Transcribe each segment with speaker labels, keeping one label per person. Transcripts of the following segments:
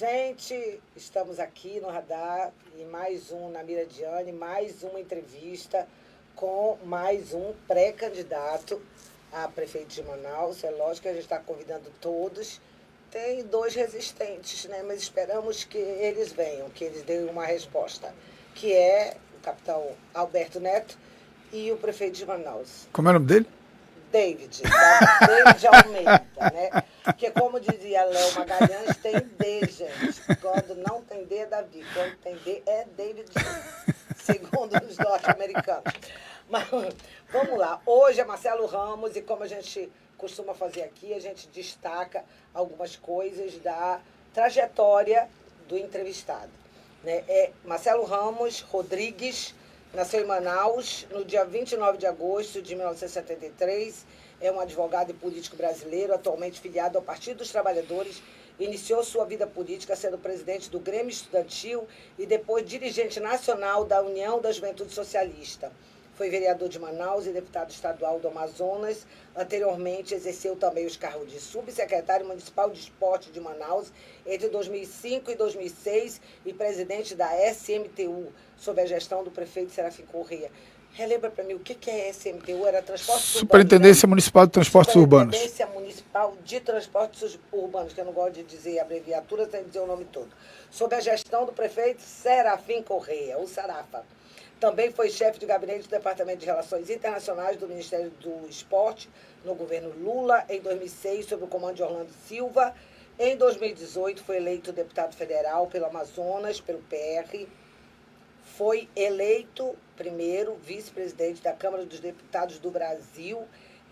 Speaker 1: Gente, estamos aqui no Radar e mais um na Mira Diane, mais uma entrevista com mais um pré-candidato a prefeito de Manaus. É lógico que a gente está convidando todos. Tem dois resistentes, né? Mas esperamos que eles venham, que eles deem uma resposta, que é o capitão Alberto Neto e o prefeito de Manaus.
Speaker 2: Como é o nome dele?
Speaker 1: David Almeida, né? Porque, como dizia Léo Magalhães, tem D, gente. Quando não tem D é Davi, quando tem D é David, segundo os norte-americanos. Mas vamos lá. Hoje é Marcelo Ramos e, como a gente costuma fazer aqui, a gente destaca algumas coisas da trajetória do entrevistado, né? Marcelo Ramos Rodrigues nasceu em Manaus no dia 29 de agosto de 1973. É um advogado e político brasileiro, atualmente filiado ao Partido dos Trabalhadores. Iniciou sua vida política sendo presidente do Grêmio Estudantil e depois dirigente nacional da União da Juventude Socialista. Foi vereador de Manaus e deputado estadual do Amazonas. Anteriormente, exerceu também os cargos de subsecretário municipal de esporte de Manaus entre 2005 e 2006 e presidente da SMTU, sob a gestão do prefeito Serafim Corrêa. Relembra para mim, o que é SMTU? Era Transportes Urbanos.
Speaker 2: Superintendência Municipal de Transportes Urbanos.
Speaker 1: Superintendência Municipal de Transportes Urbanos, que eu não gosto de dizer abreviatura, tem que dizer o nome todo. Sob a gestão do prefeito Serafim Corrêa, o Sarafa. Também foi chefe de gabinete do Departamento de Relações Internacionais do Ministério do Esporte no governo Lula, em 2006, sob o comando de Orlando Silva. Em 2018, foi eleito deputado federal pelo Amazonas, pelo PR. Foi eleito primeiro vice-presidente da Câmara dos Deputados do Brasil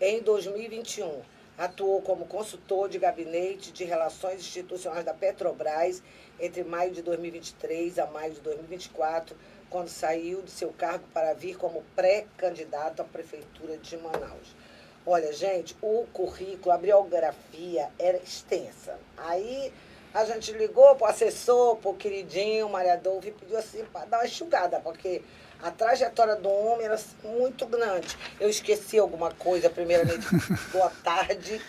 Speaker 1: em 2021. Atuou como consultor de gabinete de relações institucionais da Petrobras entre maio de 2023 a maio de 2024, quando saiu de seu cargo para vir como pré-candidato à Prefeitura de Manaus. Olha, gente, o currículo, a biografia era extensa. Aí a gente ligou para o assessor, para o queridinho Maria Adolfo, e pediu assim para dar uma enxugada, porque a trajetória do homem era muito grande. Eu esqueci alguma coisa, primeiramente, boa tarde.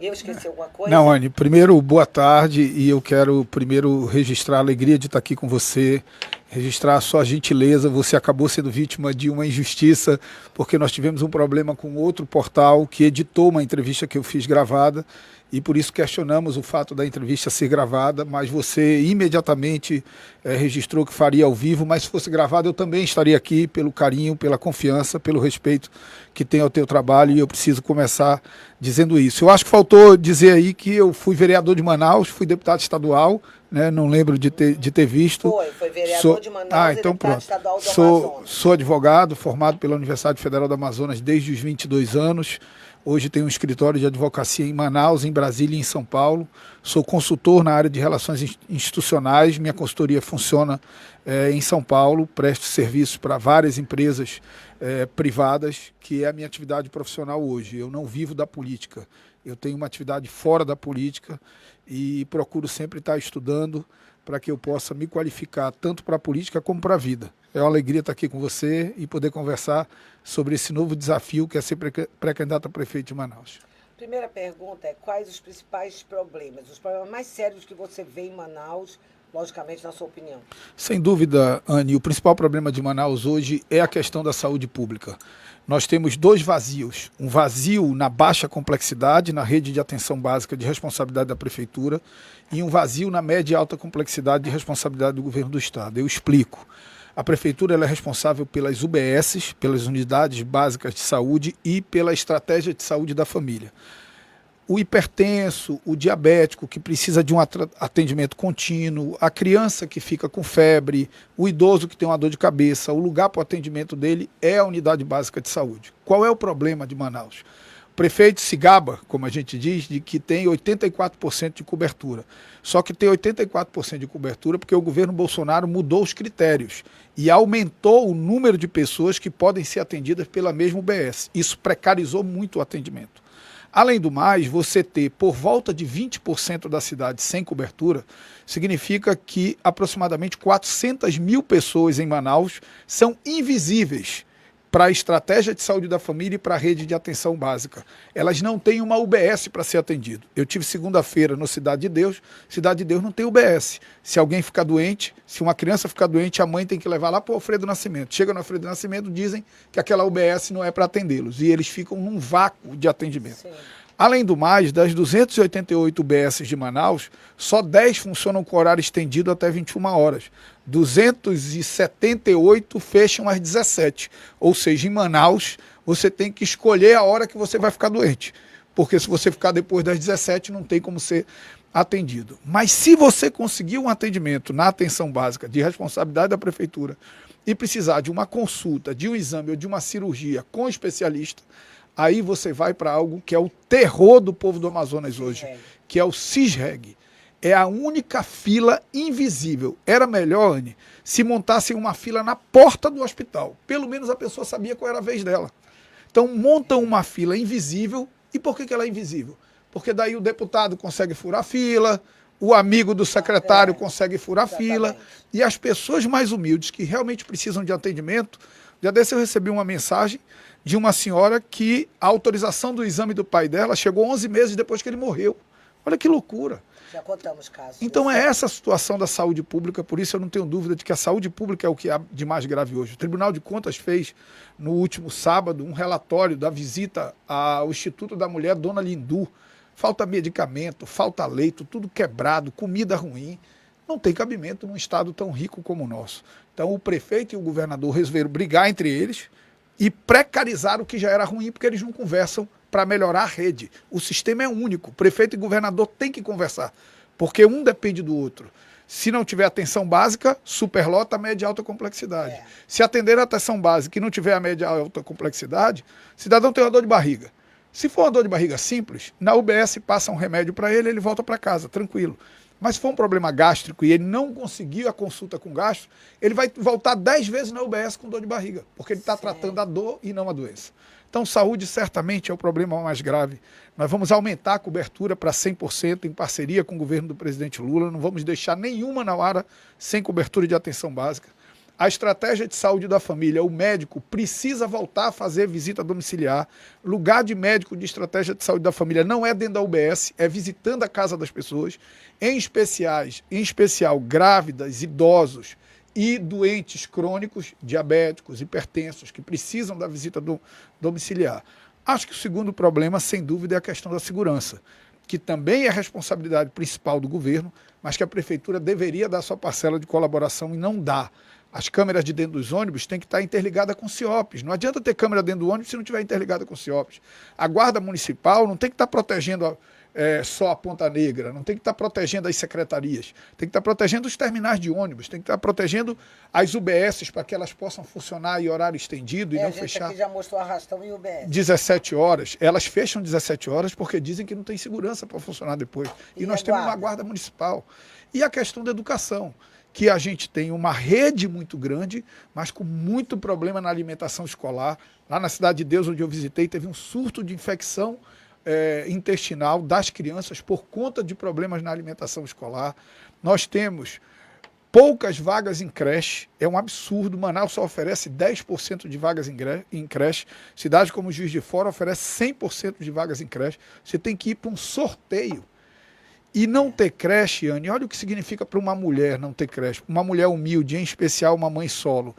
Speaker 1: Eu esqueci alguma coisa?
Speaker 2: Não, Anny, primeiro, boa tarde, e eu quero primeiro registrar a alegria de estar aqui com você, registrar a sua gentileza. Você acabou sendo vítima de uma injustiça, porque nós tivemos um problema com outro portal que editou uma entrevista que eu fiz gravada, e por isso questionamos o fato da entrevista ser gravada, mas você imediatamente registrou que faria ao vivo, mas se fosse gravado eu também estaria aqui pelo carinho, pela confiança, pelo respeito que tem ao teu trabalho, e eu preciso começar dizendo isso. Eu acho que faltou dizer aí que eu fui vereador de Manaus, fui deputado estadual, né? Não lembro de ter visto.
Speaker 1: Foi vereador de Manaus e
Speaker 2: então
Speaker 1: deputado estadual do Amazonas.
Speaker 2: Sou advogado, formado pela Universidade Federal do Amazonas desde os 22 anos. Hoje tenho um escritório de advocacia em Manaus, em Brasília e em São Paulo. Sou consultor na área de relações institucionais. Minha consultoria funciona em São Paulo. Presto serviços para várias empresas privadas, que é a minha atividade profissional hoje. Eu não vivo da política. Eu tenho uma atividade fora da política e procuro sempre estar estudando para que eu possa me qualificar tanto para a política como para a vida. É uma alegria estar aqui com você e poder conversar sobre esse novo desafio que é ser pré-candidato a prefeito de Manaus.
Speaker 1: Primeira pergunta é: quais os principais problemas, os problemas mais sérios que você vê em Manaus, logicamente, na sua opinião?
Speaker 2: Sem dúvida, Anny, o principal problema de Manaus hoje é a questão da saúde pública. Nós temos dois vazios: um vazio na baixa complexidade, na rede de atenção básica de responsabilidade da prefeitura, e um vazio na média e alta complexidade de responsabilidade do governo do estado. Eu explico. A prefeitura ela é responsável pelas UBSs, pelas unidades básicas de saúde e pela estratégia de saúde da família. O hipertenso, o diabético que precisa de um atendimento contínuo, a criança que fica com febre, o idoso que tem uma dor de cabeça, o lugar para o atendimento dele é a unidade básica de saúde. Qual é o problema de Manaus? O prefeito se gaba, como a gente diz, de que tem 84% de cobertura. Só que tem 84% de cobertura porque o governo Bolsonaro mudou os critérios e aumentou o número de pessoas que podem ser atendidas pela mesma UBS. Isso precarizou muito o atendimento. Além do mais, você ter por volta de 20% da cidade sem cobertura, significa que aproximadamente 400 mil pessoas em Manaus são invisíveis para a estratégia de saúde da família e para a rede de atenção básica. Elas não têm uma UBS para ser atendido. Eu tive segunda-feira no Cidade de Deus não tem UBS. Se alguém ficar doente, se uma criança ficar doente, a mãe tem que levar lá para o Alfredo Nascimento. Chega no Alfredo Nascimento, dizem que aquela UBS não é para atendê-los, e eles ficam num vácuo de atendimento. Sim. Além do mais, das 288 UBSs de Manaus, só 10 funcionam com horário estendido até 21 horas. 278 fecham às 17. Ou seja, em Manaus, você tem que escolher a hora que você vai ficar doente. Porque se você ficar depois das 17, não tem como ser atendido. Mas se você conseguir um atendimento na atenção básica de responsabilidade da prefeitura e precisar de uma consulta, de um exame ou de uma cirurgia com especialista, aí você vai para algo que é o terror do povo do Amazonas hoje, que é o CISREG. É a única fila invisível. Era melhor, Anne, se montassem uma fila na porta do hospital. Pelo menos a pessoa sabia qual era a vez dela. Então montam uma fila invisível. E por que ela é invisível? Porque daí o deputado consegue furar a fila, o amigo do secretário consegue furar a fila, e as pessoas mais humildes que realmente precisam de atendimento. Já desse eu recebi uma mensagem de uma senhora que a autorização do exame do pai dela chegou 11 meses depois que ele morreu. Olha que loucura.
Speaker 1: Já contamos casos.
Speaker 2: Então é essa a situação da saúde pública, por isso eu não tenho dúvida de que a saúde pública é o que há de mais grave hoje. O Tribunal de Contas fez, no último sábado, um relatório da visita ao Instituto da Mulher Dona Lindu. Falta medicamento, falta leito, tudo quebrado, comida ruim. Não tem cabimento num estado tão rico como o nosso. Então o prefeito e o governador resolveram brigar entre eles e precarizar o que já era ruim, porque eles não conversam para melhorar a rede. O sistema é único, prefeito e governador têm que conversar, porque um depende do outro. Se não tiver atenção básica, superlota, média e alta complexidade. Se atender a atenção básica e não tiver a média e alta complexidade, o cidadão tem uma dor de barriga. Se for uma dor de barriga simples, na UBS passa um remédio para ele, ele volta para casa, tranquilo. Mas se for um problema gástrico e ele não conseguiu a consulta com gastro, ele vai voltar 10 vezes na UBS com dor de barriga, porque ele está tratando a dor e não a doença. Então, saúde certamente é o problema mais grave. Nós vamos aumentar a cobertura para 100% em parceria com o governo do presidente Lula. Não vamos deixar nenhuma Manauara sem cobertura de atenção básica. A estratégia de saúde da família, o médico precisa voltar a fazer visita domiciliar. Lugar de médico de estratégia de saúde da família não é dentro da UBS, é visitando a casa das pessoas, em especial grávidas, idosos e doentes crônicos, diabéticos, hipertensos, que precisam da visita domiciliar. Acho que o segundo problema, sem dúvida, é a questão da segurança, que também é responsabilidade principal do governo, mas que a prefeitura deveria dar sua parcela de colaboração e não dá. As câmeras de dentro dos ônibus têm que estar interligadas com o CIOPS. Não adianta ter câmera dentro do ônibus se não estiver interligada com o CIOPS. A guarda municipal não tem que estar protegendo só a Ponta Negra, não tem que estar protegendo as secretarias, tem que estar protegendo os terminais de ônibus, tem que estar protegendo as UBSs para que elas possam funcionar em horário estendido e não fechar. A gente
Speaker 1: aqui já mostrou arrastão em UBS.
Speaker 2: 17 horas. Elas fecham 17 horas porque dizem que não tem segurança para funcionar depois. E nós temos uma guarda municipal. E a questão da educação, que a gente tem uma rede muito grande, mas com muito problema na alimentação escolar. Lá na Cidade de Deus, onde eu visitei, teve um surto de infecção intestinal das crianças por conta de problemas na alimentação escolar. Nós temos poucas vagas em creche, é um absurdo. Manaus só oferece 10% de vagas em creche. Cidade como Juiz de Fora oferece 100% de vagas em creche. Você tem que ir para um sorteio. E não ter creche, Anne, olha o que significa para uma mulher não ter creche. Uma mulher humilde, em especial uma mãe solo.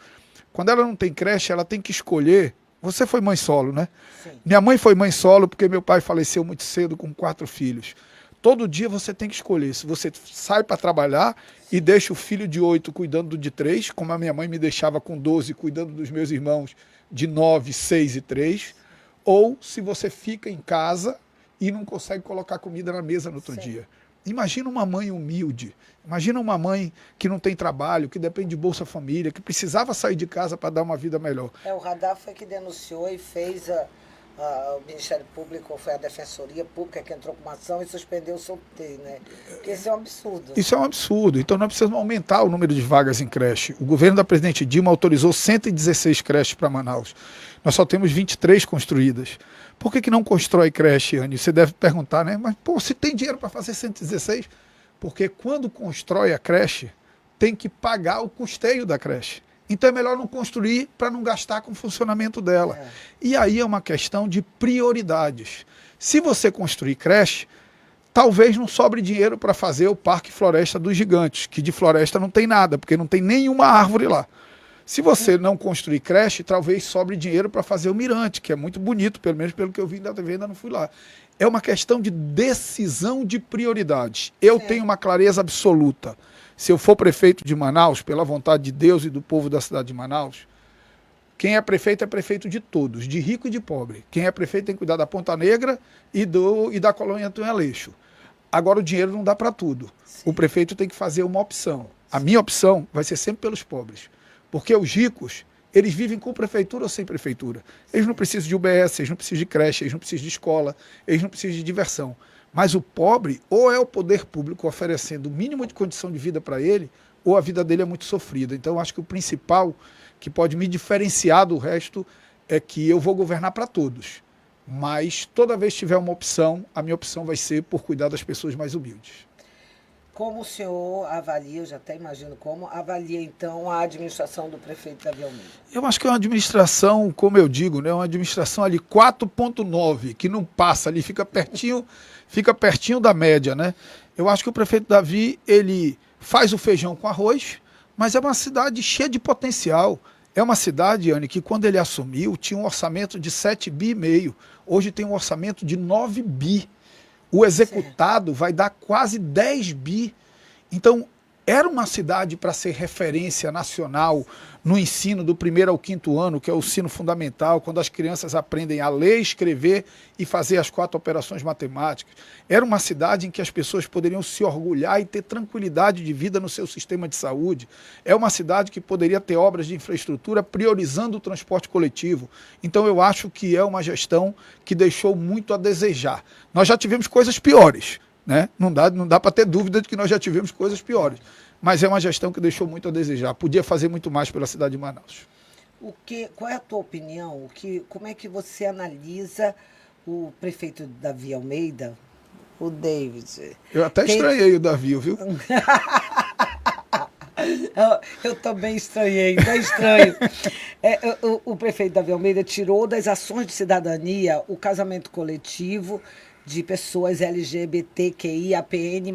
Speaker 2: Quando ela não tem creche, ela tem que escolher. Você foi mãe solo, né?
Speaker 1: Sim.
Speaker 2: Minha mãe foi mãe solo porque meu pai faleceu muito cedo com 4 filhos. Todo dia você tem que escolher. Se você sai para trabalhar e deixa o filho de 8 cuidando do de 3, como a minha mãe me deixava com 12 cuidando dos meus irmãos de 9, 6 e 3, ou se você fica em casa e não consegue colocar comida na mesa no outro dia. Imagina uma mãe humilde, imagina uma mãe que não tem trabalho, que depende de Bolsa Família, que precisava sair de casa para dar uma vida melhor.
Speaker 1: O Radar foi que denunciou e fez o Ministério Público, foi a Defensoria Pública que entrou com uma ação e suspendeu o sorteio, né? Porque isso é um absurdo.
Speaker 2: Isso é um absurdo. Então nós precisamos aumentar o número de vagas em creche. O governo da presidente Dilma autorizou 116 creches para Manaus. Nós só temos 23 construídas. Por que não constrói creche, Anne? Você deve perguntar, né? Mas, se tem dinheiro para fazer 116? Porque quando constrói a creche, tem que pagar o custeio da creche. Então é melhor não construir para não gastar com o funcionamento dela. E aí é uma questão de prioridades. Se você construir creche, talvez não sobre dinheiro para fazer o Parque Floresta dos Gigantes, que de floresta não tem nada, porque não tem nenhuma árvore lá. Se você não construir creche, talvez sobre dinheiro para fazer o Mirante, que é muito bonito, pelo menos pelo que eu vi da TV, ainda não fui lá. É uma questão de decisão de prioridades. Eu tenho uma clareza absoluta. Se eu for prefeito de Manaus, pela vontade de Deus e do povo da cidade de Manaus, quem é prefeito de todos, de rico e de pobre. Quem é prefeito tem que cuidar da Ponta Negra e da colônia Antônio Aleixo. Agora o dinheiro não dá para tudo. Sim. O prefeito tem que fazer uma opção. A minha opção vai ser sempre pelos pobres. Porque os ricos, eles vivem com prefeitura ou sem prefeitura. Eles não precisam de UBS, eles não precisam de creche, eles não precisam de escola, eles não precisam de diversão. Mas o pobre, ou é o poder público oferecendo o mínimo de condição de vida para ele, ou a vida dele é muito sofrida. Então, eu acho que o principal que pode me diferenciar do resto é que eu vou governar para todos. Mas, toda vez que tiver uma opção, a minha opção vai ser por cuidar das pessoas mais humildes.
Speaker 1: Como o senhor avalia, eu já até imagino como, avalia, então, a administração do prefeito Davi Almeida?
Speaker 2: Eu acho que é uma administração, como eu digo, né, uma administração ali 4.9, que não passa ali, fica pertinho da média, né? Eu acho que o prefeito Davi, ele faz o feijão com arroz, mas é uma cidade cheia de potencial. É uma cidade, Anne, que quando ele assumiu, tinha um orçamento de 7,5 bi. Hoje tem um orçamento de 9 bi. O executado vai dar quase 10 bi. Então, era uma cidade para ser referência nacional no ensino do 1º ao 5º ano, que é o ensino fundamental, quando as crianças aprendem a ler, escrever e fazer as 4 operações matemáticas. Era uma cidade em que as pessoas poderiam se orgulhar e ter tranquilidade de vida no seu sistema de saúde. É uma cidade que poderia ter obras de infraestrutura priorizando o transporte coletivo. Então eu acho que é uma gestão que deixou muito a desejar. Nós já tivemos coisas piores, né? Não dá para ter dúvida de que nós já tivemos coisas piores. Mas é uma gestão que deixou muito a desejar. Podia fazer muito mais pela cidade de Manaus.
Speaker 1: Qual é a tua opinião? Como é que você analisa o prefeito Davi Almeida, o David?
Speaker 2: Eu até estranhei o Davi, viu?
Speaker 1: Eu também estranhei, não é estranho. O prefeito Davi Almeida tirou das ações de cidadania o casamento coletivo de pessoas LGBTQIAPN+.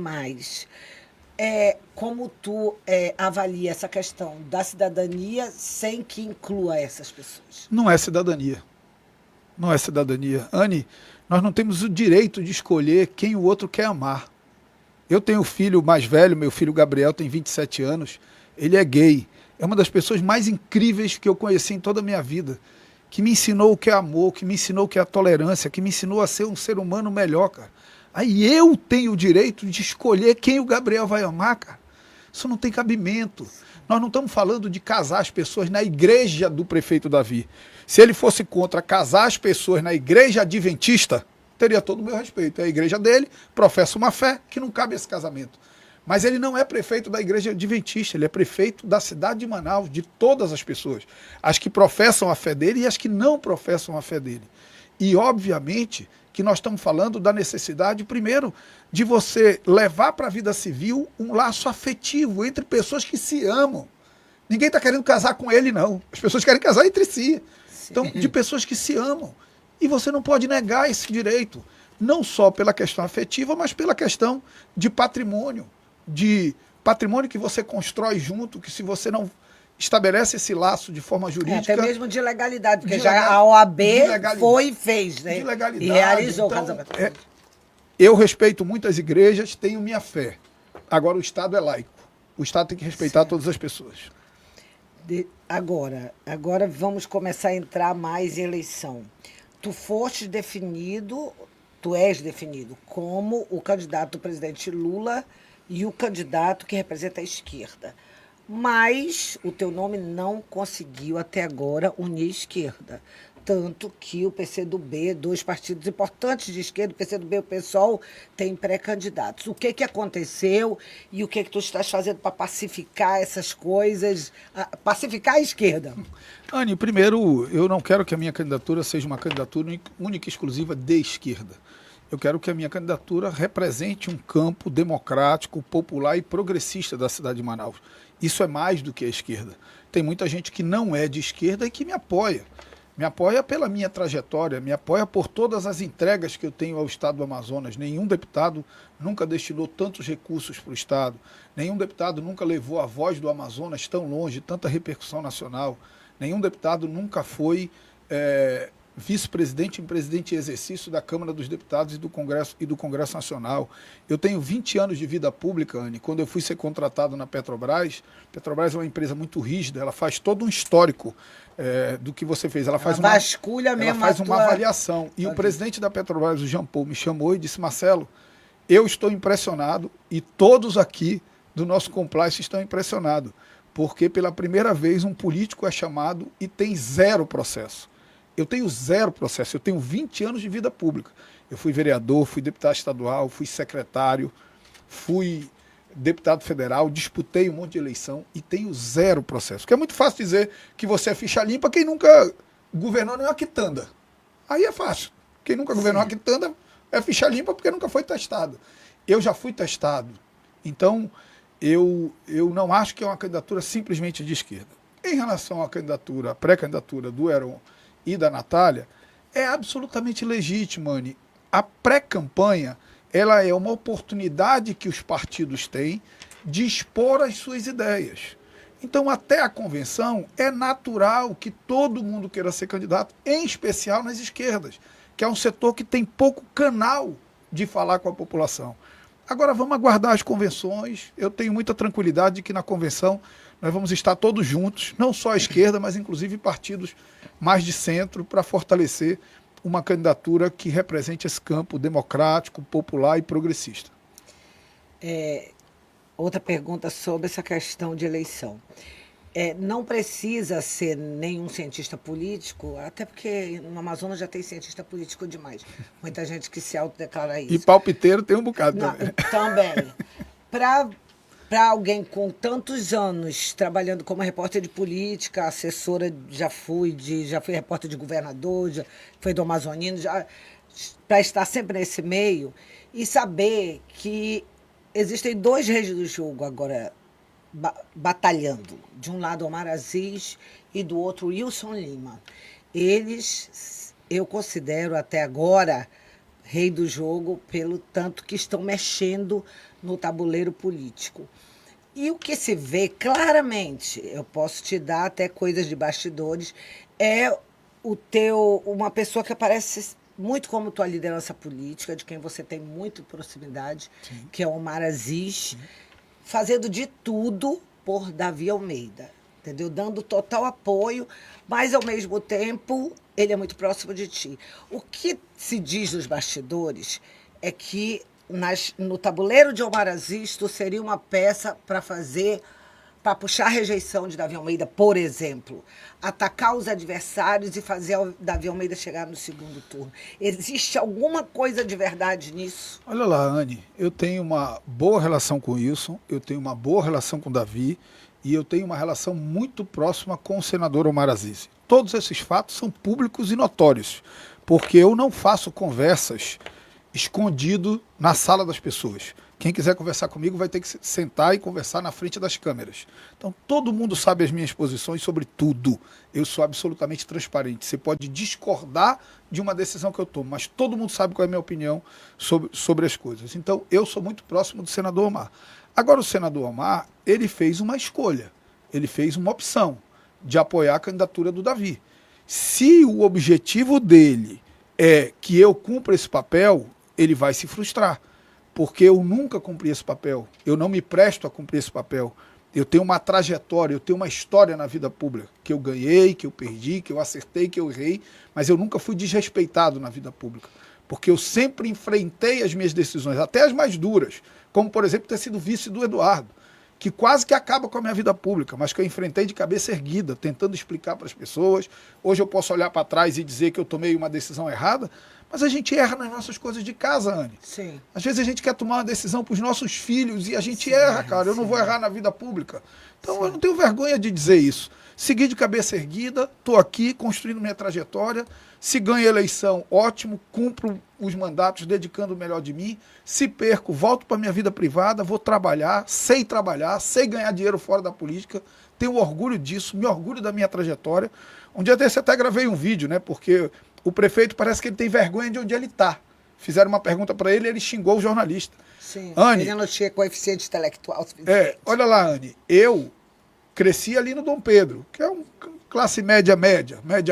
Speaker 1: Como tu avalia essa questão da cidadania sem que inclua essas pessoas?
Speaker 2: Não é cidadania. Não é cidadania. Anne, nós não temos o direito de escolher quem o outro quer amar. Eu tenho um filho mais velho, meu filho Gabriel tem 27 anos, ele é gay. É uma das pessoas mais incríveis que eu conheci em toda a minha vida, que me ensinou o que é amor, que me ensinou o que é a tolerância, que me ensinou a ser um ser humano melhor, cara. Aí eu tenho o direito de escolher quem o Gabriel vai amar, cara. Isso não tem cabimento. Nós não estamos falando de casar as pessoas na igreja do prefeito Davi. Se ele fosse contra casar as pessoas na igreja adventista, teria todo o meu respeito. É a igreja dele, professa uma fé que não cabe esse casamento. Mas ele não é prefeito da igreja adventista, ele é prefeito da cidade de Manaus, de todas as pessoas. As que professam a fé dele e as que não professam a fé dele. E, obviamente, que nós estamos falando da necessidade, primeiro, de você levar para a vida civil um laço afetivo entre pessoas que se amam. Ninguém está querendo casar com ele, não. As pessoas querem casar entre si. Sim. Então, de pessoas que se amam. E você não pode negar esse direito, não só pela questão afetiva, mas pela questão de patrimônio que você constrói junto, que se você não estabelece esse laço de forma jurídica...
Speaker 1: até mesmo de legalidade, porque já a OAB foi e fez, né?
Speaker 2: De legalidade.
Speaker 1: E realizou
Speaker 2: então,
Speaker 1: o casamento.
Speaker 2: Eu respeito muito as igrejas, tenho minha fé. Agora o Estado é laico. O Estado tem que respeitar todas as pessoas.
Speaker 1: Agora vamos começar a entrar mais em eleição. Tu és definido como o candidato do presidente Lula e o candidato que representa a esquerda. Mas o teu nome não conseguiu até agora unir a esquerda. Tanto que o PCdoB, 2 partidos importantes de esquerda, o PCdoB e o PSOL, têm pré-candidatos. O que aconteceu e o que tu estás fazendo para pacificar essas coisas, pacificar a esquerda?
Speaker 2: Anne, primeiro, eu não quero que a minha candidatura seja uma candidatura única e exclusiva de esquerda. Eu quero que a minha candidatura represente um campo democrático, popular e progressista da cidade de Manaus. Isso é mais do que a esquerda. tem muita gente que não é de esquerda e que me apoia. Me apoia pela minha trajetória, me apoia por todas as entregas que eu tenho ao Estado do Amazonas. Nenhum deputado nunca destinou tantos recursos para o Estado. Nenhum deputado nunca levou a voz do Amazonas tão longe, tanta repercussão nacional. Nenhum deputado nunca foi vice-presidente e presidente em exercício da Câmara dos Deputados e do Congresso Nacional. Eu tenho 20 anos de vida pública, Anne. Quando eu fui ser contratado na Petrobras, Petrobras é uma empresa muito rígida, ela faz todo um histórico do que você fez. Ela faz uma avaliação. E o presidente da Petrobras, o Jean Paul, me chamou e disse: Marcelo, eu estou impressionado e todos aqui do nosso compliance estão impressionados, porque pela primeira vez um político é chamado e tem zero processo. Eu tenho zero processo, eu tenho 20 anos de vida pública. Eu fui vereador, fui deputado estadual, fui secretário, fui deputado federal, disputei um monte de eleição e tenho zero processo. Porque é muito fácil dizer que você é ficha limpa quem nunca governou nenhuma quitanda. Aí é fácil. Quem nunca governou uma quitanda é ficha limpa porque nunca foi testado. Eu já fui testado. Então, eu não acho que é uma candidatura simplesmente de esquerda. Em relação à candidatura, à pré-candidatura do Heron e da Natália, é absolutamente legítimo, Anne. A pré-campanha, ela é uma oportunidade que os partidos têm de expor as suas ideias. Então, até a convenção, é natural que todo mundo queira ser candidato, em especial nas esquerdas, que é um setor que tem pouco canal de falar com a população. Agora, vamos aguardar as convenções. Eu tenho muita tranquilidade de que na convenção nós vamos estar todos juntos, não só a esquerda, mas inclusive partidos mais de centro, para fortalecer uma candidatura que represente esse campo democrático, popular e progressista.
Speaker 1: Outra pergunta sobre essa questão de eleição. Não precisa ser nenhum cientista político, até porque no Amazonas já tem cientista político demais. Muita gente que se autodeclara isso.
Speaker 2: E palpiteiro tem um bocado
Speaker 1: também. Para alguém com tantos anos trabalhando como repórter de política, assessora, já fui repórter de governador, já foi do Amazonino, para estar sempre nesse meio e saber que existem dois reis do jogo agora batalhando. De um lado, Omar Aziz e do outro, Wilson Lima. Eles, eu considero até agora, rei do jogo pelo tanto que estão mexendo no tabuleiro político. E o que se vê claramente, eu posso te dar até coisas de bastidores, é uma pessoa que aparece muito como tua liderança política, de quem você tem muita proximidade, sim, que é o Omar Aziz, sim, fazendo de tudo por Davi Almeida, entendeu? Dando total apoio, mas, ao mesmo tempo, ele é muito próximo de ti. O que se diz nos bastidores é que no tabuleiro de Omar Aziz, tu seria uma peça para puxar a rejeição de Davi Almeida, por exemplo, atacar os adversários e fazer o Davi Almeida chegar no segundo turno. Existe alguma coisa de verdade nisso?
Speaker 2: Olha lá, Anne, eu tenho uma boa relação com o Wilson, eu tenho uma boa relação com o Davi e eu tenho uma relação muito próxima com o senador Omar Aziz. Todos esses fatos são públicos e notórios, porque eu não faço conversas escondido na sala das pessoas. Quem quiser conversar comigo vai ter que sentar e conversar na frente das câmeras. Então, todo mundo sabe as minhas posições sobre tudo. Eu sou absolutamente transparente. Você pode discordar de uma decisão que eu tomo, mas todo mundo sabe qual é a minha opinião sobre as coisas. Então, eu sou muito próximo do senador Omar. Agora, o senador Omar, ele fez uma escolha. Ele fez uma opção de apoiar a candidatura do Davi. Se o objetivo dele é que eu cumpra esse papel, ele vai se frustrar. Porque eu nunca cumpri esse papel, eu não me presto a cumprir esse papel. Eu tenho uma trajetória, eu tenho uma história na vida pública, que eu ganhei, que eu perdi, que eu acertei, que eu errei, mas eu nunca fui desrespeitado na vida pública. Porque eu sempre enfrentei as minhas decisões, até as mais duras, como, por exemplo, ter sido vice do Eduardo, que quase que acaba com a minha vida pública, mas que eu enfrentei de cabeça erguida, tentando explicar para as pessoas. Hoje eu posso olhar para trás e dizer que eu tomei uma decisão errada, mas a gente erra nas nossas coisas de casa, Anne.
Speaker 1: Sim.
Speaker 2: Às vezes a gente quer tomar uma decisão para os nossos filhos e a gente erra, cara. Eu não vou errar na vida pública. Então eu não tenho vergonha de dizer isso. Segui de cabeça erguida, estou aqui construindo minha trajetória. Se ganho a eleição, ótimo, cumpro os mandatos dedicando o melhor de mim. Se perco, volto para minha vida privada, vou trabalhar, sei ganhar dinheiro fora da política, tenho orgulho disso, me orgulho da minha trajetória. Um dia desse até gravei um vídeo, né? Porque o prefeito parece que ele tem vergonha de onde ele está. Fizeram uma pergunta para ele e ele xingou o jornalista.
Speaker 1: Sim,
Speaker 2: Anne,
Speaker 1: ele não tinha coeficiente intelectual suficiente.
Speaker 2: olha lá, Anne, eu cresci ali no Dom Pedro, que é uma classe média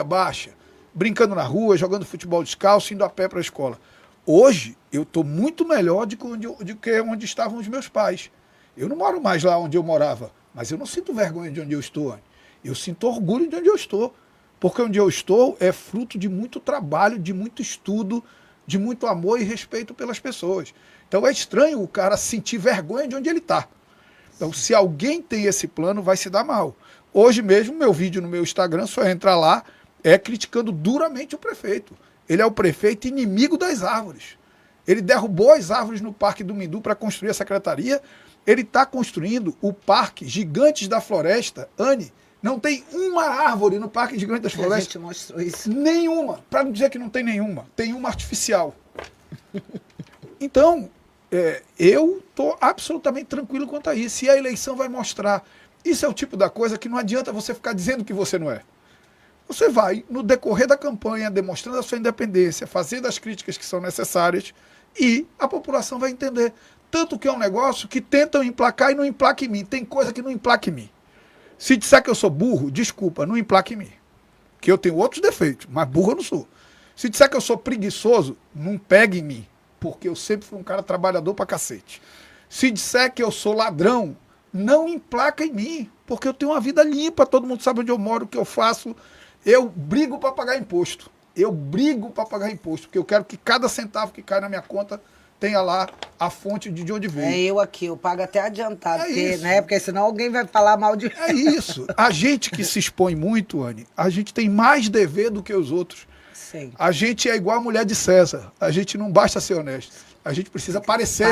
Speaker 2: baixa, brincando na rua, jogando futebol descalço, indo a pé para a escola. Hoje, eu estou muito melhor do que onde estavam os meus pais. Eu não moro mais lá onde eu morava, mas eu não sinto vergonha de onde eu estou, Anne. Eu sinto orgulho de onde eu estou, porque onde eu estou é fruto de muito trabalho, de muito estudo, de muito amor e respeito pelas pessoas. Então é estranho o cara sentir vergonha de onde ele está. Então, se alguém tem esse plano, vai se dar mal. Hoje mesmo, meu vídeo no meu Instagram, só entra lá, é criticando duramente o prefeito. Ele é o prefeito inimigo das árvores. Ele derrubou as árvores no Parque do Mindu para construir a secretaria. Ele está construindo o Parque Gigantes da Floresta. Anne, não tem uma árvore no Parque Gigante das Florestas.
Speaker 1: A gente mostrou isso.
Speaker 2: Nenhuma. Para não dizer que não tem nenhuma. Tem uma artificial. Então, eu estou absolutamente tranquilo quanto a isso. E a eleição vai mostrar. Isso é o tipo da coisa que não adianta você ficar dizendo que você não é. Você vai, no decorrer da campanha, demonstrando a sua independência, fazendo as críticas que são necessárias, e a população vai entender. Tanto que é um negócio que tentam emplacar e não emplaca em mim. Tem coisa que não emplaca em mim. Se disser que eu sou burro, desculpa, não emplaca em mim. Que eu tenho outros defeitos, mas burro eu não sou. Se disser que eu sou preguiçoso, não pega em mim. Porque eu sempre fui um cara trabalhador pra cacete. Se disser que eu sou ladrão, não emplaca em mim. Porque eu tenho uma vida limpa, todo mundo sabe onde eu moro, o que eu faço. Eu brigo para pagar imposto. Porque eu quero que cada centavo que cai na minha conta tenha lá a fonte de onde veio.
Speaker 1: É eu aqui, eu pago até adiantado,
Speaker 2: isso.
Speaker 1: Né? Porque senão alguém vai falar mal de...
Speaker 2: É isso. A gente que se expõe muito, Anne, a gente tem mais dever do que os outros.
Speaker 1: Sim.
Speaker 2: A gente é igual a mulher de César. A gente não basta ser honesto. A gente precisa parecer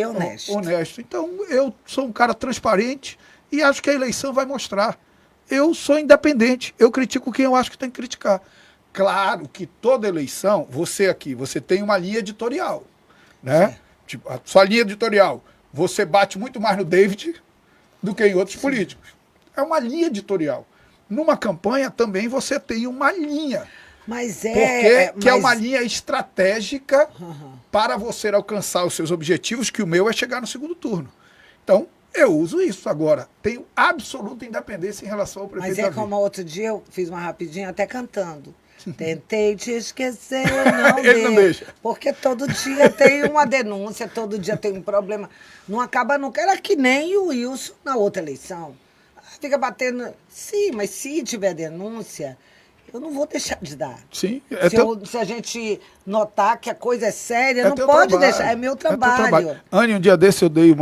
Speaker 2: honesto. Então, eu sou um cara transparente e acho que a eleição vai mostrar. Eu sou independente. Eu critico quem eu acho que tem que criticar. Claro que toda eleição, você tem uma linha editorial. Né? Tipo, a sua linha editorial, você bate muito mais no David do que em outros políticos. É uma linha editorial. Numa campanha também você tem uma linha. Que é uma linha estratégica para você alcançar os seus objetivos, que o meu é chegar no segundo turno. Então, eu uso isso agora. Tenho absoluta independência em relação ao prefeito Davi.
Speaker 1: Mas como outro dia eu fiz uma rapidinha até cantando. Tentei te esquecer, não
Speaker 2: Ele não deixa.
Speaker 1: Porque todo dia tem uma denúncia, todo dia tem um problema. Não acaba nunca. Era que nem o Wilson na outra eleição. Fica batendo. Sim, mas se tiver denúncia, eu não vou deixar de dar.
Speaker 2: Sim.
Speaker 1: Se a gente notar que a coisa é séria, não pode deixar. É meu trabalho.
Speaker 2: Anne, um dia desse eu dei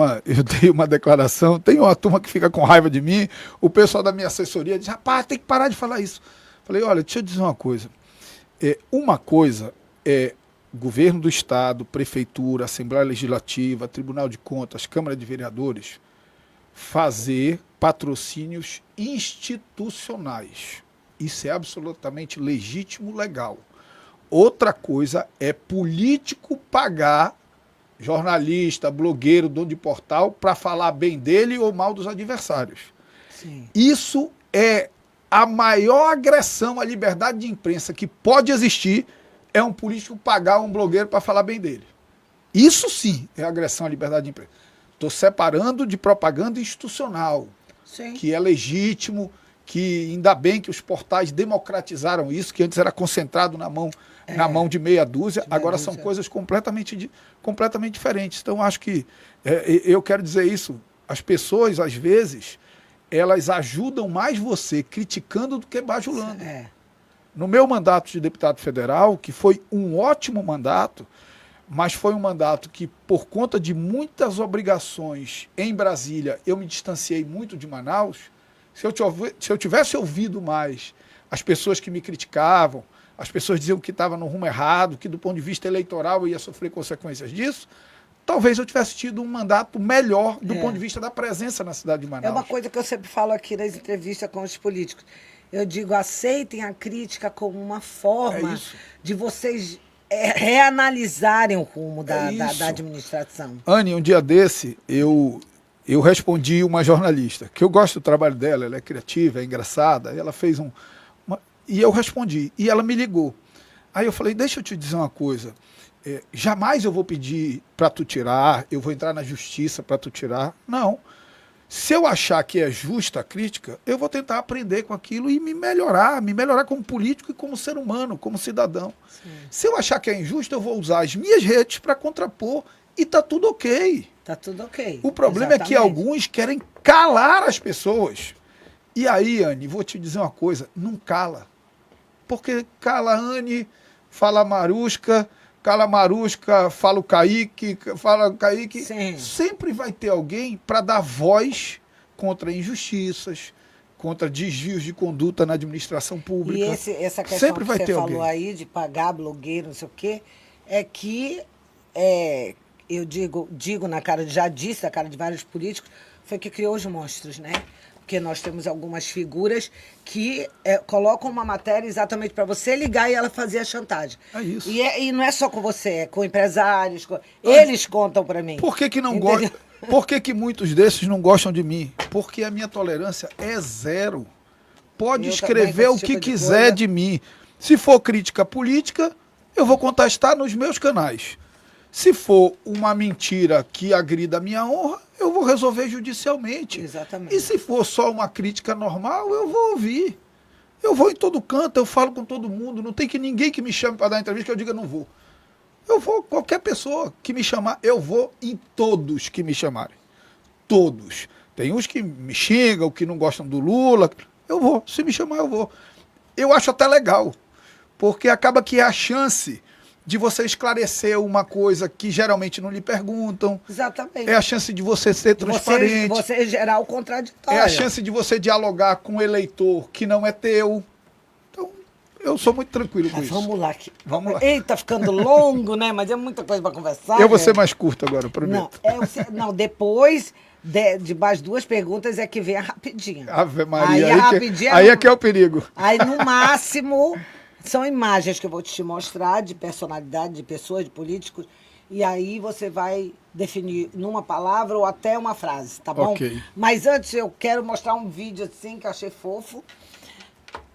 Speaker 2: uma declaração. Tem uma turma que fica com raiva de mim. O pessoal da minha assessoria diz: rapaz, tem que parar de falar isso. Falei, olha, deixa eu dizer uma coisa. Uma coisa é governo do Estado, prefeitura, Assembleia Legislativa, Tribunal de Contas, Câmara de Vereadores, fazer patrocínios institucionais. Isso é absolutamente legítimo, legal. Outra coisa é político pagar jornalista, blogueiro, dono de portal, para falar bem dele ou mal dos adversários.
Speaker 1: Sim.
Speaker 2: Isso é a maior agressão à liberdade de imprensa que pode existir, é um político pagar um blogueiro para falar bem dele. Isso sim é agressão à liberdade de imprensa. Estou separando de propaganda institucional,
Speaker 1: Sim.
Speaker 2: que é legítimo, que ainda bem que os portais democratizaram isso, que antes era concentrado na mão de meia dúzia, agora são coisas completamente diferentes. Então, acho que, eu quero dizer isso, as pessoas, às vezes, elas ajudam mais você criticando do que bajulando. No meu mandato de deputado federal, que foi um ótimo mandato, mas foi um mandato que, por conta de muitas obrigações em Brasília, eu me distanciei muito de Manaus. Se eu tivesse ouvido mais as pessoas que me criticavam, as pessoas diziam que estava no rumo errado, que do ponto de vista eleitoral eu ia sofrer consequências disso, talvez eu tivesse tido um mandato melhor do ponto de vista da presença na cidade de Manaus.
Speaker 1: É uma coisa que eu sempre falo aqui nas entrevistas com os políticos. Eu digo, aceitem a crítica como uma forma de vocês reanalisarem o rumo da administração.
Speaker 2: Anne, um dia desse, eu respondi uma jornalista, que eu gosto do trabalho dela, ela é criativa, é engraçada, ela fez e eu respondi, e ela me ligou. Aí eu falei, deixa eu te dizer uma coisa, jamais eu vou pedir para tu tirar, eu vou entrar na justiça para tu tirar, não. Se eu achar que é justa a crítica, eu vou tentar aprender com aquilo e me melhorar como político e como ser humano, como cidadão. Sim. Se eu achar que é injusto, eu vou usar as minhas redes para contrapor e tá tudo ok.
Speaker 1: Tá tudo ok.
Speaker 2: O problema é que alguns querem calar as pessoas. E aí, Anne, vou te dizer uma coisa, não cala. Porque cala a Anne, fala a Marusca, fala o Kaique, fala o Kaique.
Speaker 1: Sim.
Speaker 2: Sempre vai ter alguém para dar voz contra injustiças, contra desvios de conduta na administração pública.
Speaker 1: E essa questão
Speaker 2: sempre
Speaker 1: que
Speaker 2: vai
Speaker 1: você
Speaker 2: ter
Speaker 1: falou
Speaker 2: alguém
Speaker 1: aí de pagar blogueiro, não sei o quê, é que eu digo na cara, já disse na cara de vários políticos, foi que criou os monstros, né? Porque nós temos algumas figuras que colocam uma matéria exatamente para você ligar e ela fazer a chantagem.
Speaker 2: É isso.
Speaker 1: E não é só com você, é com empresários. Eles contam para mim.
Speaker 2: Por que não gostam? Por que muitos desses não gostam de mim? Porque a minha tolerância é zero. Pode escrever o que quiser de mim. Se for crítica política, eu vou contestar nos meus canais. Se for uma mentira que agrida a minha honra, eu vou resolver judicialmente.
Speaker 1: Exatamente.
Speaker 2: E se for só uma crítica normal, eu vou ouvir. Eu vou em todo canto, eu falo com todo mundo. Não tem ninguém que me chame para dar entrevista que eu diga não vou. Eu vou, qualquer pessoa que me chamar, eu vou em todos que me chamarem. Todos. Tem uns que me xingam, que não gostam do Lula. Eu vou, se me chamar eu vou. Eu acho até legal, porque acaba que é a chance de você esclarecer uma coisa que geralmente não lhe perguntam.
Speaker 1: Exatamente.
Speaker 2: É a chance de você ser transparente.
Speaker 1: Você gerar o contraditório.
Speaker 2: É a chance de você dialogar com um eleitor que não é teu. Então, eu sou muito tranquilo com isso.
Speaker 1: Vamos lá.
Speaker 2: Vamos lá.
Speaker 1: Eita, ficando longo, né? Mas é muita coisa para conversar.
Speaker 2: Eu vou ser mais curto agora, prometo.
Speaker 1: Não, depois de mais duas perguntas é que vem a rapidinha.
Speaker 2: Ave Maria,
Speaker 1: aí,
Speaker 2: aí é que é o perigo.
Speaker 1: Aí, no máximo... São imagens que eu vou te mostrar de personalidade, de pessoas, de políticos, e aí você vai definir numa palavra ou até uma frase, tá bom?
Speaker 2: Ok.
Speaker 1: Mas antes eu quero mostrar um vídeo assim que eu achei fofo.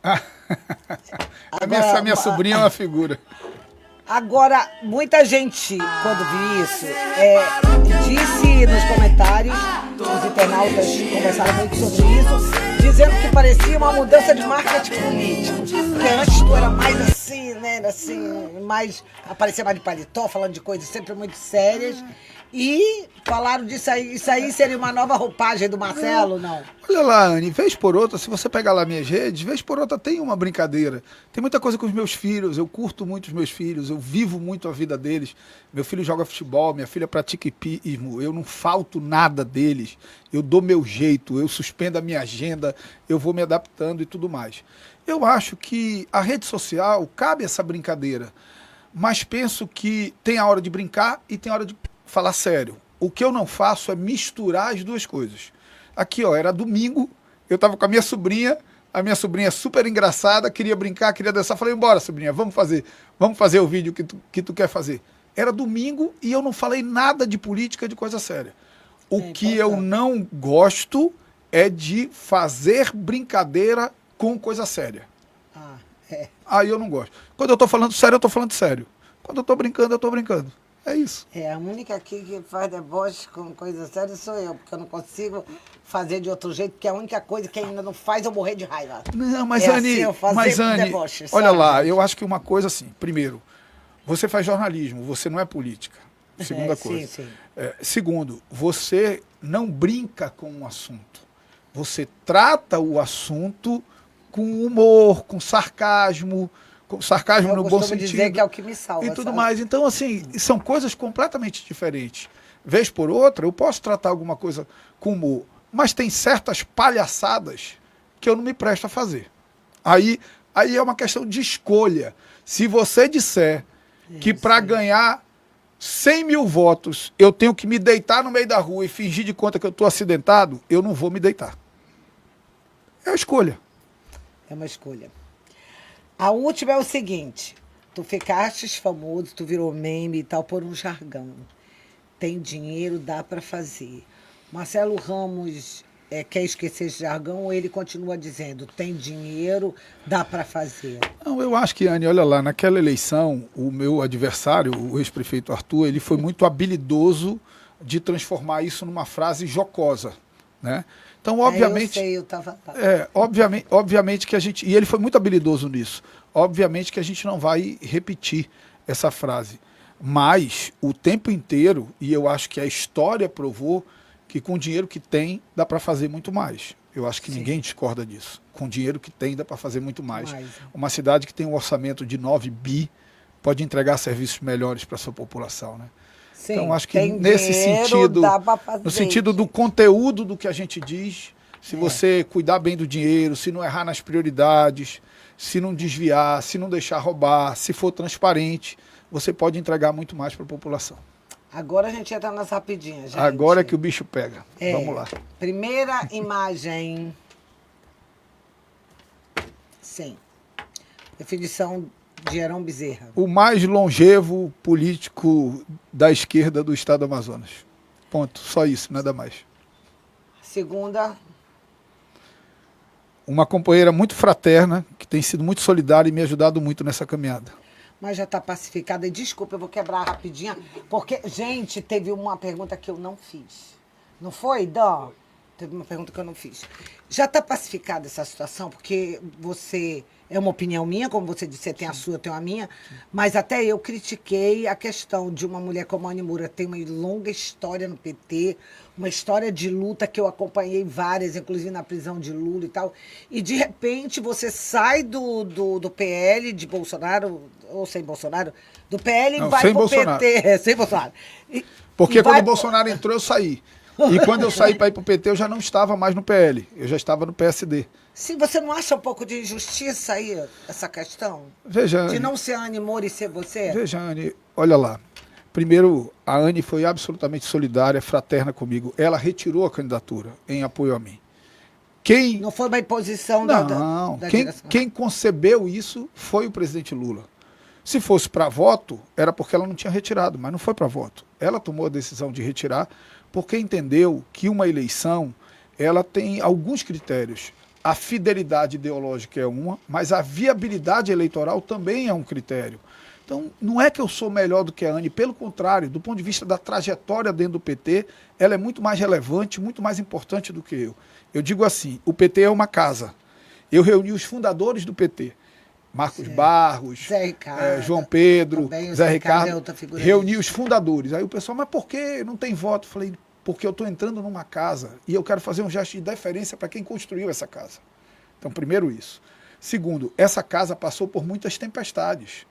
Speaker 2: A minha sobrinha é uma figura.
Speaker 1: Agora, muita gente, quando vi isso, disse nos comentários, os internautas conversaram muito sobre isso, dizendo que parecia uma mudança de marketing político. Porque antes tu era mais assim, né? Assim, mais. Aparecia mais de paletó, falando de coisas sempre muito sérias. E falaram disso aí. Isso aí seria uma nova roupagem do Marcelo, não?
Speaker 2: Olha lá, Anne, vez por outra, se você pegar lá minhas redes, vez por outra tem uma brincadeira. Tem muita coisa com os meus filhos, eu curto muito os meus filhos, eu vivo muito a vida deles. Meu filho joga futebol, minha filha pratica hipismo, eu não falto nada deles. Eu dou meu jeito, eu suspendo a minha agenda, eu vou me adaptando e tudo mais. Eu acho que a rede social cabe essa brincadeira, mas penso que tem a hora de brincar e tem a hora de falar sério. O que eu não faço é misturar as duas coisas. Aqui, ó, era domingo, eu tava com a minha sobrinha é super engraçada, queria brincar, queria dançar. Falei, bora, sobrinha, vamos fazer o vídeo que tu quer fazer. Era domingo e eu não falei nada de política, de coisa séria. O que eu não gosto é de fazer brincadeira com coisa séria. Aí eu não gosto. Quando eu tô falando sério, eu tô falando sério. Quando eu tô brincando, eu tô brincando. É isso.
Speaker 1: A única aqui que faz deboche com coisa séria sou eu, porque eu não consigo fazer de outro jeito, porque a única coisa que ainda não faz eu morrer de raiva.
Speaker 2: Não, mas Anne,
Speaker 1: deboche,
Speaker 2: olha lá, eu acho que uma coisa assim, primeiro, você faz jornalismo, você não é política. Segunda coisa.
Speaker 1: Sim.
Speaker 2: Segundo, você não brinca com o assunto. Você trata o assunto com humor, com sarcasmo no bom sentido.
Speaker 1: Dizer que é o que me salva.
Speaker 2: E tudo mais. Então, assim, são coisas completamente diferentes. Vez por outra, eu posso tratar alguma coisa com humor, mas tem certas palhaçadas que eu não me presto a fazer. Aí é uma questão de escolha. Se você disser que para ganhar 100 mil votos, eu tenho que me deitar no meio da rua e fingir de conta que eu estou acidentado, eu não vou me deitar. É a escolha.
Speaker 1: É uma escolha. A última é o seguinte. Tu ficaste famoso, tu virou meme e tal por um jargão. Tem dinheiro, dá para fazer. Marcelo Ramos quer esquecer esse jargão ou ele continua dizendo, tem dinheiro, dá para fazer?
Speaker 2: Não, eu acho que, Anne, olha lá, naquela eleição, o meu adversário, o ex-prefeito Arthur, ele foi muito habilidoso de transformar isso numa frase jocosa, né? Então, obviamente...
Speaker 1: eu sei, eu estava lá.
Speaker 2: Obviamente que a gente... E ele foi muito habilidoso nisso. Obviamente que a gente não vai repetir essa frase. Mas, o tempo inteiro, e eu acho que a história provou que com o dinheiro que tem, dá para fazer muito mais. Eu acho que ninguém discorda disso. Com o dinheiro que tem, dá para fazer muito mais. Uma cidade que tem um orçamento de 9 bi pode entregar serviços melhores para a sua população, né?
Speaker 1: Sim,
Speaker 2: então, acho que nesse sentido,
Speaker 1: fazer,
Speaker 2: no sentido do conteúdo do que a gente diz, se você cuidar bem do dinheiro, se não errar nas prioridades, se não desviar, se não deixar roubar, se for transparente, você pode entregar muito mais para a população.
Speaker 1: Agora a gente entra nas rapidinhas, gente.
Speaker 2: Agora é que o bicho pega. Vamos lá.
Speaker 1: Primeira imagem. Sim. Definição de Heron Bezerra.
Speaker 2: O mais longevo político da esquerda do estado do Amazonas. Ponto. Só isso, nada mais.
Speaker 1: Segunda.
Speaker 2: Uma companheira muito fraterna, que tem sido muito solidária e me ajudado muito nessa caminhada.
Speaker 1: Mas já está pacificada. E desculpa, eu vou quebrar rapidinho, porque, gente, teve uma pergunta que eu não fiz. Não foi, Dan? Teve uma pergunta que eu não fiz. Já está pacificada essa situação? Porque você... É uma opinião minha, como você disse, você tem a sua, eu tenho a minha. Mas até eu critiquei a questão de uma mulher como a Anny Moura, tem uma longa história no PT, uma história de luta que eu acompanhei várias, inclusive na prisão de Lula e tal. E, de repente, você sai do PL, de Bolsonaro, ou sem Bolsonaro, do PL e vai pro PT. Sem Bolsonaro.
Speaker 2: Porque quando o Bolsonaro entrou, eu saí. E quando eu saí para ir para o PT, eu já não estava mais no PL, eu já estava no PSD.
Speaker 1: Sim, você não acha um pouco de injustiça aí, essa questão?
Speaker 2: Veja,
Speaker 1: de
Speaker 2: Anny,
Speaker 1: não ser a Anny Moura e ser você?
Speaker 2: Veja, Anny, olha lá. Primeiro, a Anny foi absolutamente solidária, fraterna comigo. Ela retirou a candidatura em apoio a mim.
Speaker 1: Não foi uma imposição
Speaker 2: da
Speaker 1: direção.
Speaker 2: Quem concebeu isso foi o presidente Lula. Se fosse para voto, era porque ela não tinha retirado, mas não foi para voto. Ela tomou a decisão de retirar porque entendeu que uma eleição ela tem alguns critérios. A fidelidade ideológica é uma, mas a viabilidade eleitoral também é um critério. Então, não é que eu sou melhor do que a Anny, pelo contrário, do ponto de vista da trajetória dentro do PT, ela é muito mais relevante, muito mais importante do que eu. Eu digo assim, o PT é uma casa. Eu reuni os fundadores do PT. Marcos Barros, João Pedro, Zé Ricardo, reuni os fundadores. Aí o pessoal, mas por que não tem voto? Eu falei, porque eu estou entrando numa casa e eu quero fazer um gesto de deferência para quem construiu essa casa. Então, primeiro isso. Segundo, essa casa passou por muitas tempestades.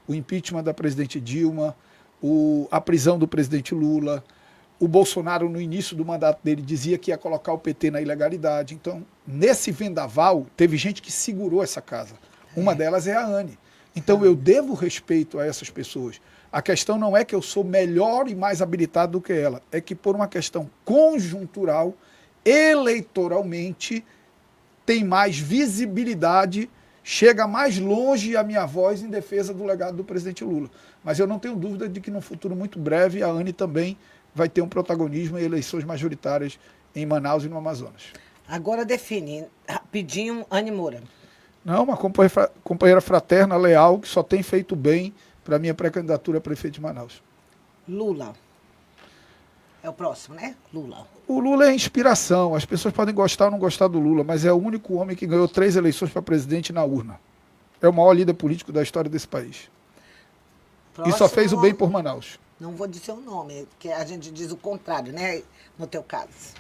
Speaker 2: O impeachment da presidente Dilma, a prisão do presidente Lula, o Bolsonaro, no início do mandato dele, dizia que ia colocar o PT na ilegalidade. Então, nesse vendaval, teve gente que segurou essa casa. Uma delas é a Anny. Então eu devo respeito a essas pessoas. A questão não é que eu sou melhor e mais habilitado do que ela, é que por uma questão conjuntural, eleitoralmente, tem mais visibilidade, chega mais longe a minha voz em defesa do legado do presidente Lula. Mas eu não tenho dúvida de que no futuro muito breve a Anny também vai ter um protagonismo em eleições majoritárias em Manaus e no Amazonas.
Speaker 1: Agora define rapidinho Anny Moura.
Speaker 2: Não, uma companheira fraterna, leal, que só tem feito bem para a minha pré-candidatura a prefeito de Manaus.
Speaker 1: Lula. É o próximo, né? Lula.
Speaker 2: O Lula é inspiração. As pessoas podem gostar ou não gostar do Lula, mas é o único homem que ganhou 3 eleições para presidente na urna. É o maior líder político da história desse país. Próximo, e só fez o bem por Manaus.
Speaker 1: Não vou dizer o nome, porque a gente diz o contrário, né? No teu caso.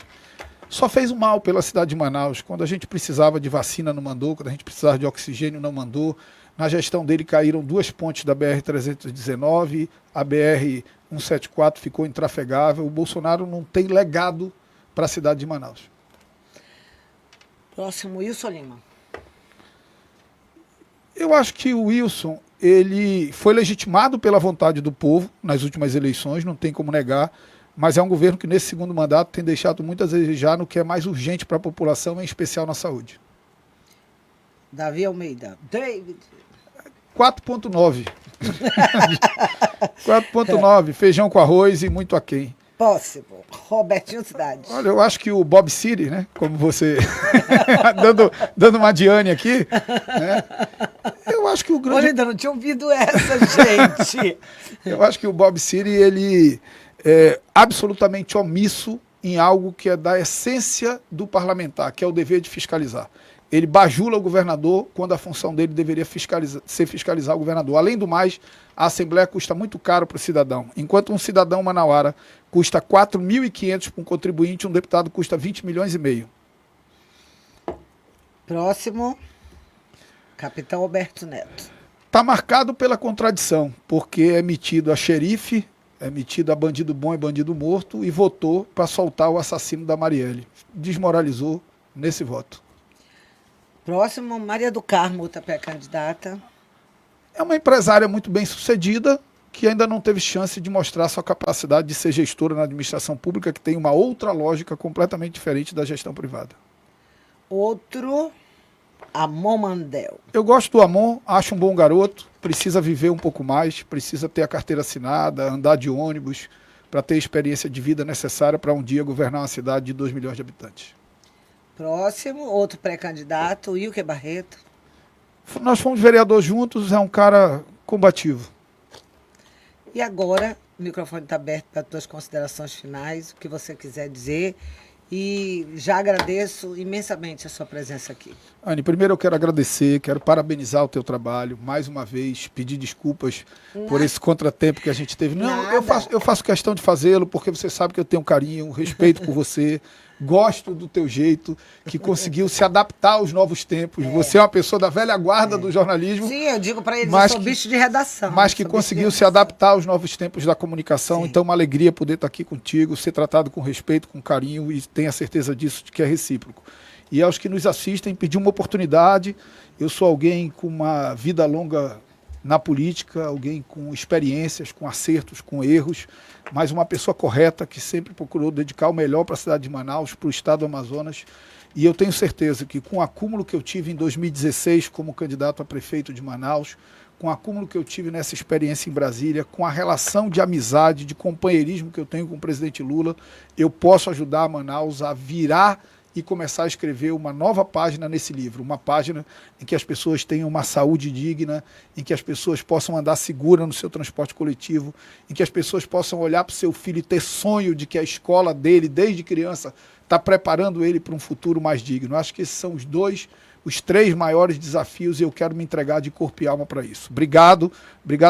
Speaker 2: Só fez o mal pela cidade de Manaus. Quando a gente precisava de vacina, não mandou. Quando a gente precisava de oxigênio, não mandou. Na gestão dele caíram 2 pontes da BR-319, a BR-174 ficou intrafegável. O Bolsonaro não tem legado para a cidade de Manaus.
Speaker 1: Próximo, Wilson Lima.
Speaker 2: Eu acho que o Wilson ele foi legitimado pela vontade do povo nas últimas eleições, não tem como negar, mas é um governo que nesse segundo mandato tem deixado muitas vezes já no que é mais urgente para a população, em especial na saúde.
Speaker 1: Davi Almeida. David.
Speaker 2: 4,9. 4,9. Feijão com arroz e muito aquém.
Speaker 1: Próximo. Robertinho Cidade.
Speaker 2: Olha, eu acho que o Bob City, né? Como você dando uma Diane aqui, né? Eu acho que o grande.
Speaker 1: Olha, ainda não tinha ouvido essa, gente.
Speaker 2: Eu acho que o Bob City, ele é absolutamente omisso em algo que é da essência do parlamentar, que é o dever de fiscalizar. Ele bajula o governador quando a função dele deveria fiscalizar o governador. Além do mais, a Assembleia custa muito caro para o cidadão. Enquanto um cidadão manauara custa 4.500 para um contribuinte, um deputado custa 20 milhões e meio.
Speaker 1: Próximo, Capitão Alberto Neto.
Speaker 2: Está marcado pela contradição, porque é metido a xerife, é metido a bandido bom e bandido morto e votou para soltar o assassino da Marielle. Desmoralizou nesse voto.
Speaker 1: Próximo, Maria do Carmo, outra pré-candidata.
Speaker 2: É uma empresária muito bem sucedida, que ainda não teve chance de mostrar sua capacidade de ser gestora na administração pública, que tem uma outra lógica completamente diferente da gestão privada.
Speaker 1: Outro, Amon Mandel.
Speaker 2: Eu gosto do Amon, acho um bom garoto, precisa viver um pouco mais, precisa ter a carteira assinada, andar de ônibus, para ter a experiência de vida necessária para um dia governar uma cidade de 2 milhões de habitantes.
Speaker 1: Próximo, outro pré-candidato, Wilker Barreto.
Speaker 2: Nós fomos vereador juntos, é um cara combativo.
Speaker 1: E agora, o microfone está aberto para as tuas considerações finais, o que você quiser dizer. E já agradeço imensamente a sua presença aqui.
Speaker 2: Anny, primeiro eu quero agradecer, quero parabenizar o teu trabalho, mais uma vez, pedir desculpas por esse contratempo que a gente teve. Não, eu faço questão de fazê-lo, porque você sabe que eu tenho um carinho, um respeito por você, gosto do teu jeito, que conseguiu se adaptar aos novos tempos. Você é uma pessoa da velha guarda do jornalismo.
Speaker 1: Sim, eu digo para eles, eu sou bicho de redação.
Speaker 2: Mas que conseguiu se adaptar aos novos tempos da comunicação. Sim. Então, uma alegria poder estar aqui contigo, ser tratado com respeito, com carinho, e tenha certeza disso, de que é recíproco. E aos que nos assistem, pedir uma oportunidade. Eu sou alguém com uma vida longa na política, alguém com experiências, com acertos, com erros, mas uma pessoa correta que sempre procurou dedicar o melhor para a cidade de Manaus, para o estado do Amazonas. E eu tenho certeza que com o acúmulo que eu tive em 2016 como candidato a prefeito de Manaus, com o acúmulo que eu tive nessa experiência em Brasília, com a relação de amizade, de companheirismo que eu tenho com o presidente Lula, eu posso ajudar a Manaus a virar e começar a escrever uma nova página nesse livro, uma página em que as pessoas tenham uma saúde digna, em que as pessoas possam andar segura no seu transporte coletivo, em que as pessoas possam olhar para o seu filho e ter sonho de que a escola dele, desde criança, está preparando ele para um futuro mais digno. Eu acho que esses são os 3 maiores desafios, e eu quero me entregar de corpo e alma para isso. Obrigado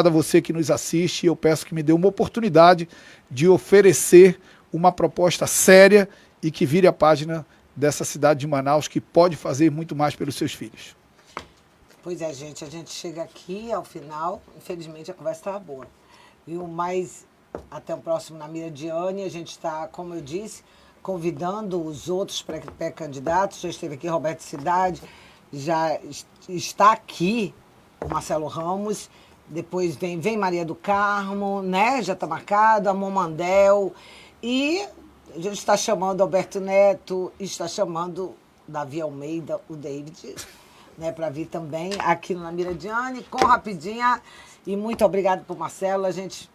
Speaker 2: a você que nos assiste, e eu peço que me dê uma oportunidade de oferecer uma proposta séria e que vire a página dessa cidade de Manaus, que pode fazer muito mais pelos seus filhos.
Speaker 1: Pois é, gente, a gente chega aqui ao final, infelizmente a conversa estava boa, viu? Mas até o próximo Na Mira de Anny, a gente está, como eu disse, convidando os outros pré-candidatos. Já esteve aqui Roberto Cidade, já está aqui o Marcelo Ramos, depois vem Maria do Carmo, né? Já está marcado, Amon Mandel, e a gente está chamando Alberto Neto, está chamando Davi Almeida, o David, né, para vir também aqui no Na Mira de Anny, com Rapidinha. E muito obrigado por Marcelo, a gente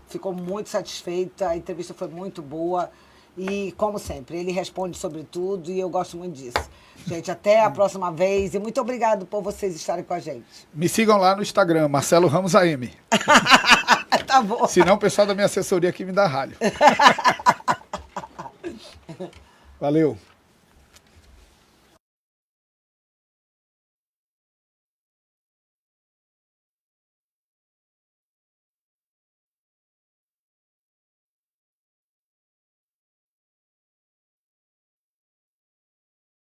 Speaker 1: ficou muito satisfeita, a entrevista foi muito boa. E, como sempre, ele responde sobre tudo e eu gosto muito disso. Gente, até a próxima vez e muito obrigado por vocês estarem com a gente.
Speaker 2: Me sigam lá no Instagram, Marcelo Ramos AM.
Speaker 1: Tá bom.
Speaker 2: Senão o pessoal da minha assessoria aqui me dá ralho. Valeu.